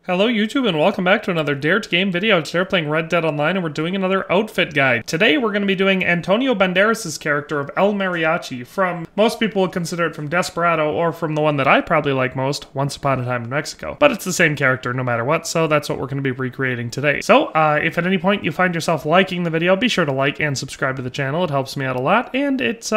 Hello YouTube and welcome back to another Dare to Game video. Today we're playing Red Dead Online and we're doing another outfit guide. Today we're going to be doing Antonio Banderas' character of El Mariachi from, most people would consider it from Desperado or from the one that I probably like most, Once Upon a Time in Mexico. But it's the same character no matter what, so that's what we're going to be recreating today. So if at any point you find yourself liking the video, be sure to like and subscribe to the channel. It helps me out a lot and it's,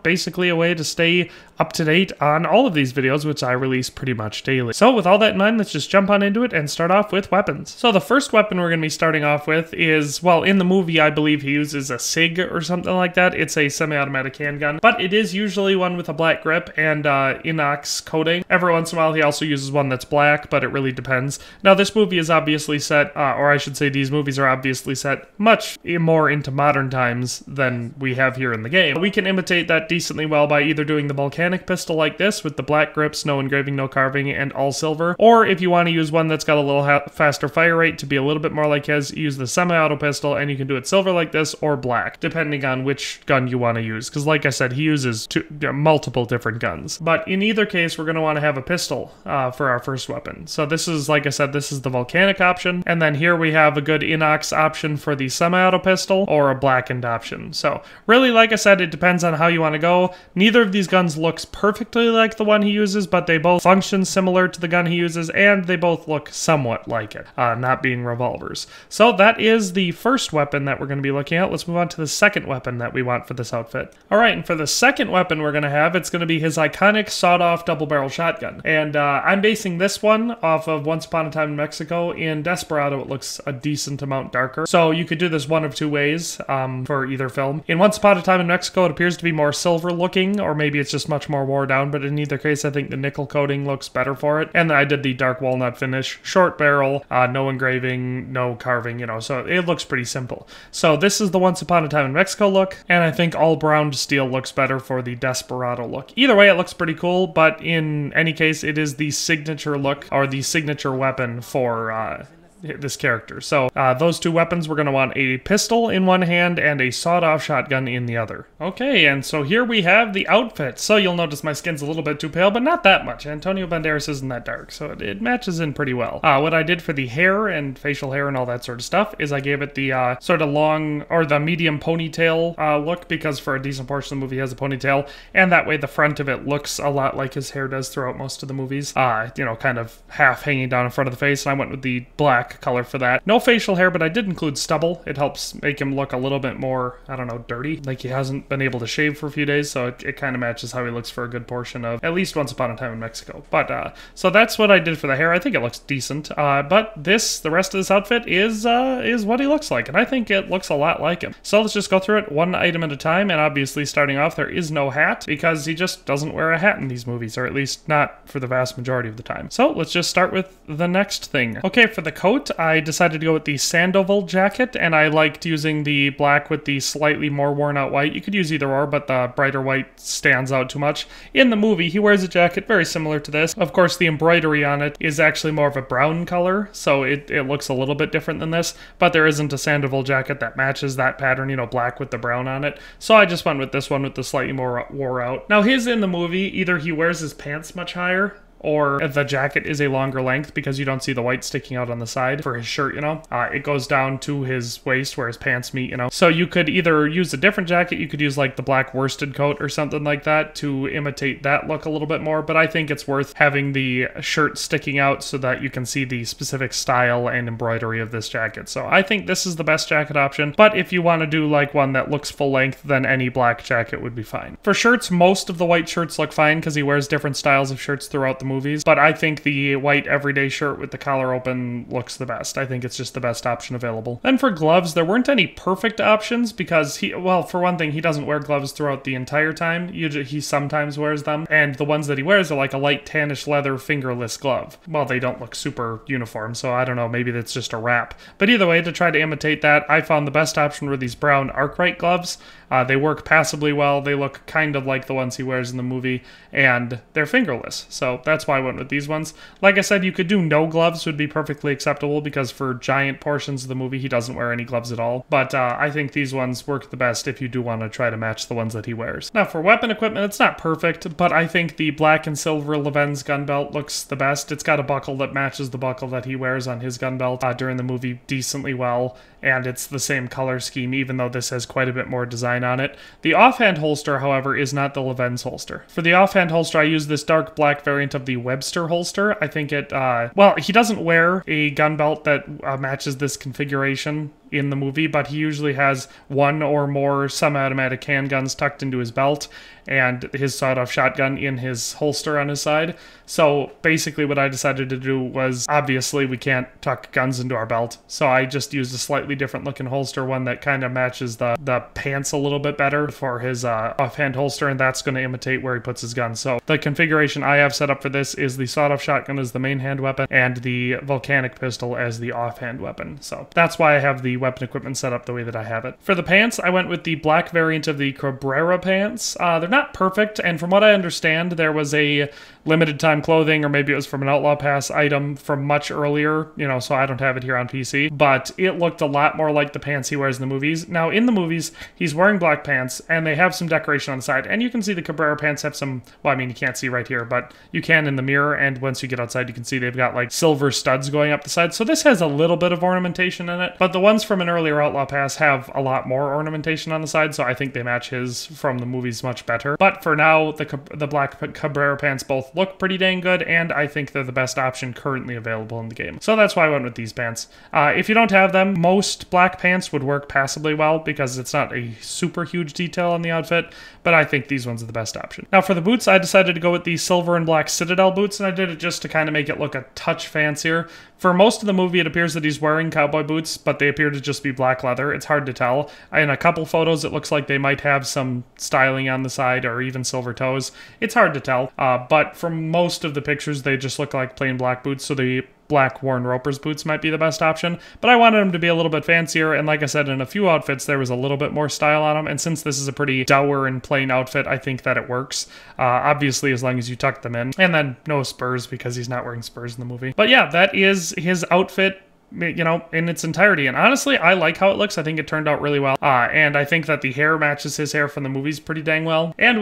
basically a way to stay up to date on all of these videos, which I release pretty much daily. So with all that in mind, let's just jump on into it and start off with weapons. So the first weapon we're going to be starting off with is, well, in the movie I believe he uses a SIG or something like that. It's a semi-automatic handgun, but it is usually one with a black grip and inox coating. Every once in a while he also uses one that's black, but it really depends. Now this movie is obviously set, or I should say these movies are obviously set much more into modern times than we have here in the game. We can imitate that decently well by either doing the volcanic pistol like this with the black grips, no engraving, no carving, and all silver, or if you want to use one that's got a little faster fire rate to be a little bit more like his, use the semi-auto pistol, and you can do it silver like this or black, depending on which gun you want to use, because like I said, he uses multiple different guns. But in either case, we're going to want to have a pistol for our first weapon. So this is, like I said, this is the volcanic option, and then here we have a good inox option for the semi-auto pistol, or a blackened option. So really, like I said, it depends on how you want to go. Neither of these guns looks perfectly like the one he uses, but they both function similar to the gun he uses, and they both look somewhat like it, not being revolvers. So that is the first weapon that we're going to be looking at. Let's move on to the second weapon that we want for this outfit. Alright, and for the second weapon we're going to have, it's going to be his iconic sawed-off double-barrel shotgun. And I'm basing this one off of Once Upon a Time in Mexico. In Desperado it looks a decent amount darker. So you could do this one of two ways for either film. In Once Upon a Time in Mexico it appears to be more silver looking, or maybe it's just much more wore down, but in either case I think the nickel coating looks better for it. And I did the dark walnut finish, short barrel, no engraving, no carving, so it looks pretty simple. So this is the Once Upon a Time in Mexico look, and I think all browned steel looks better for the Desperado look. Either way, it looks pretty cool, but in any case, it is the signature look, or the signature weapon for this character. So those two weapons, we're going to want a pistol in one hand and a sawed-off shotgun in the other. Okay, and so here we have the outfit. So you'll notice my skin's a little bit too pale, but not that much. Antonio Banderas isn't that dark, so it matches in pretty well. What I did for the hair and facial hair and all that sort of stuff is I gave it the sort of long, or the medium ponytail look, because for a decent portion of the movie he has a ponytail, and that way the front of it looks a lot like his hair does throughout most of the movies. Kind of half hanging down in front of the face, and I went with the black color for that. No facial hair, but I did include stubble. It helps make him look a little bit more, I don't know, dirty, like he hasn't been able to shave for a few days, so it kind of matches how he looks for a good portion of at least Once Upon a Time in Mexico. But so that's what I did for the hair. I think it looks decent, but the rest of this outfit is what he looks like, and I think it looks a lot like him. So let's just go through it one item at a time, and obviously starting off, there is no hat, because he just doesn't wear a hat in these movies, or at least not for the vast majority of the time. So let's just start with the next thing. Okay, for the coat, I decided to go with the Sandoval jacket, and I liked using the black with the slightly more worn out white. You could use either or, but the brighter white stands out too much. In the movie, he wears a jacket very similar to this. Of course, the embroidery on it is actually more of a brown color, so it looks a little bit different than this, but there isn't a Sandoval jacket that matches that pattern, black with the brown on it. So I just went with this one with the slightly more wore out. Now his in the movie, either he wears his pants much higher, or the jacket is a longer length because you don't see the white sticking out on the side for his shirt, it goes down to his waist where his pants meet, So you could either use a different jacket, you could use like the black worsted coat or something like that to imitate that look a little bit more, but I think it's worth having the shirt sticking out so that you can see the specific style and embroidery of this jacket. So I think this is the best jacket option, but if you want to do like one that looks full length, then any black jacket would be fine. For shirts, most of the white shirts look fine because he wears different styles of shirts throughout the movies, but I think the white everyday shirt with the collar open looks the best. I think it's just the best option available. Then for gloves, there weren't any perfect options because for one thing, he doesn't wear gloves throughout the entire time. He sometimes wears them, and the ones that he wears are like a light tannish leather fingerless glove. Well, they don't look super uniform, so I don't know, maybe that's just a wrap. But either way, to try to imitate that, I found the best option were these brown Arkwright gloves. They work passably well. They look kind of like the ones he wears in the movie, and they're fingerless. So that's why I went with these ones. Like I said, you could do no gloves would be perfectly acceptable because for giant portions of the movie, he doesn't wear any gloves at all. But I think these ones work the best if you do want to try to match the ones that he wears. Now, for weapon equipment, it's not perfect, but I think the black and silver Leven's gun belt looks the best. It's got a buckle that matches the buckle that he wears on his gun belt during the movie decently well, and it's the same color scheme, even though this has quite a bit more design on it. The offhand holster, however, is not the Leven's holster. For the offhand holster, I use this dark black variant of the Webster holster. I think it, well, he doesn't wear a gun belt that matches this configuration in the movie, but he usually has one or more semi-automatic handguns tucked into his belt and his sawed-off shotgun in his holster on his side. So basically what I decided to do was, obviously we can't tuck guns into our belt, so I just used a slightly different looking holster, one that kind of matches the pants a little bit better for his offhand holster, and that's going to imitate where he puts his gun. So the configuration I have set up for this is the sawed-off shotgun as the main hand weapon and the volcanic pistol as the offhand weapon. So that's why I have the weapon equipment set up the way that I have it. For the pants, I went with the black variant of the Cabrera pants. They're not perfect, and from what I understand, there was a limited time clothing, or maybe it was from an Outlaw Pass item from much earlier, you know, so I don't have it here on PC, but it looked a lot more like the pants he wears in the movies. Now, in the movies, he's wearing black pants, and they have some decoration on the side, and you can see the Cabrera pants have some, well, I mean, you can't see right here, but you can in the mirror, and once you get outside, you can see they've got, like, silver studs going up the side, so this has a little bit of ornamentation in it, but the ones from an earlier Outlaw Pass have a lot more ornamentation on the side, so I think they match his from the movies much better. But for now, the black Cabrera pants both look pretty dang good, and I think they're the best option currently available in the game. So that's why I went with these pants. If you don't have them, most black pants would work passably well because it's not a super huge detail on the outfit, but I think these ones are the best option. Now for the boots, I decided to go with the silver and black Citadel boots, and I did it just to kind of make it look a touch fancier. For most of the movie, it appears that he's wearing cowboy boots, but they appear to just be black leather. It's hard to tell. In a couple photos, it looks like they might have some styling on the side or even silver toes. It's hard to tell, but from most of the pictures, they just look like plain black boots, so the black Warren Roper's boots might be the best option, but I wanted them to be a little bit fancier, and like I said, in a few outfits there was a little bit more style on them, and since this is a pretty dour and plain outfit, I think that it works. Obviously, as long as you tuck them in, and then no spurs because he's not wearing spurs in the movie. But yeah, that is his outfit, you know, in its entirety, and honestly, I like how it looks. I think it turned out really well, and I think that the hair matches his hair from the movies pretty dang well, and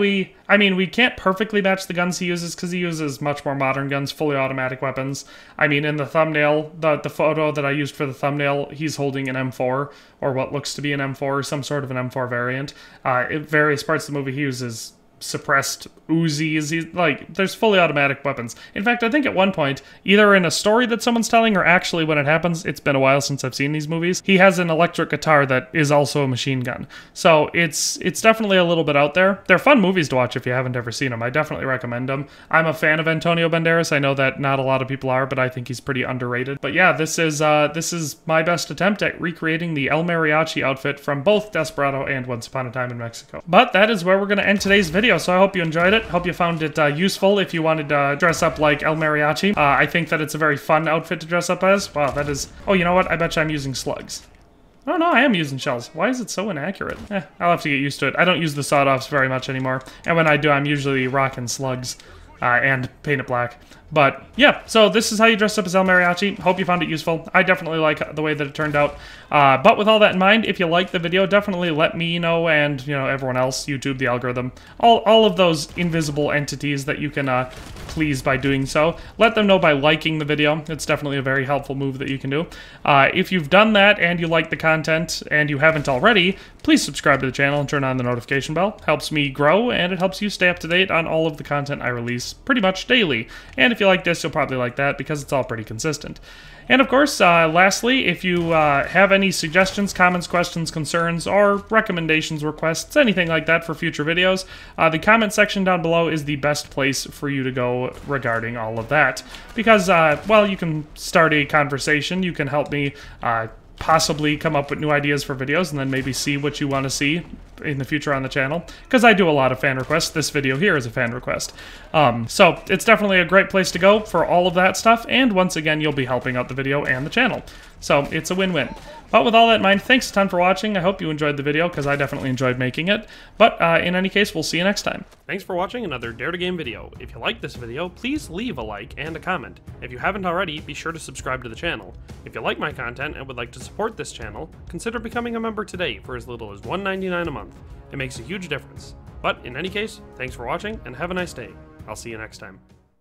I mean, we can't perfectly match the guns he uses because he uses much more modern guns, fully automatic weapons. I mean, in the thumbnail, the photo that I used for the thumbnail, he's holding an M4, or what looks to be an M4, some sort of an M4 variant. In various parts of the movie, he uses suppressed Uzis. There's fully automatic weapons. In fact, I think at one point, either in a story that someone's telling or actually when it happens, it's been a while since I've seen these movies, he has an electric guitar that is also a machine gun. So it's definitely a little bit out there. They're fun movies to watch if you haven't ever seen them. I definitely recommend them. I'm a fan of Antonio Banderas. I know that not a lot of people are, but I think he's pretty underrated. But yeah, this is my best attempt at recreating the El Mariachi outfit from both Desperado and Once Upon a Time in Mexico. But that is where we're going to end today's video. So I hope you enjoyed it. Hope you found it useful if you wanted to dress up like El Mariachi. I think that it's a very fun outfit to dress up as. Wow, that is... Oh, you know what? I bet you I'm using slugs. Oh no, I am using shells. Why is it so inaccurate? I'll have to get used to it. I don't use the sawed-offs very much anymore. And when I do, I'm usually rocking slugs and paint it black. But yeah, so this is how you dress up as El Mariachi. Hope you found it useful. I definitely like the way that it turned out. But with all that in mind, if you liked the video, definitely let me know and, you know, everyone else, YouTube, the algorithm, all of those invisible entities that you can please by doing so. Let them know by liking the video. It's definitely a very helpful move that you can do. If you've done that and you like the content and you haven't already, please subscribe to the channel and turn on the notification bell. Helps me grow and it helps you stay up to date on all of the content I release pretty much daily. And if you like this, you'll probably like that because it's all pretty consistent. And of course, lastly, if you have any suggestions, comments, questions, concerns, or recommendations, requests, anything like that for future videos, the comment section down below is the best place for you to go regarding all of that. Because, well, you can start a conversation, you can help me possibly come up with new ideas for videos, and then maybe see what you want to see in the future on the channel, because I do a lot of fan requests. This video here is a fan request. So it's definitely a great place to go for all of that stuff, and once again, you'll be helping out the video and the channel. So it's a win-win. But with all that in mind, thanks a ton for watching. I hope you enjoyed the video, because I definitely enjoyed making it. But in any case, we'll see you next time. Thanks for watching another Dare to Game video. If you liked this video, please leave a like and a comment. If you haven't already, be sure to subscribe to the channel. If you like my content and would like to support this channel, consider becoming a member today for as little as $1.99 a month. It makes a huge difference. But in any case, thanks for watching and have a nice day. I'll see you next time.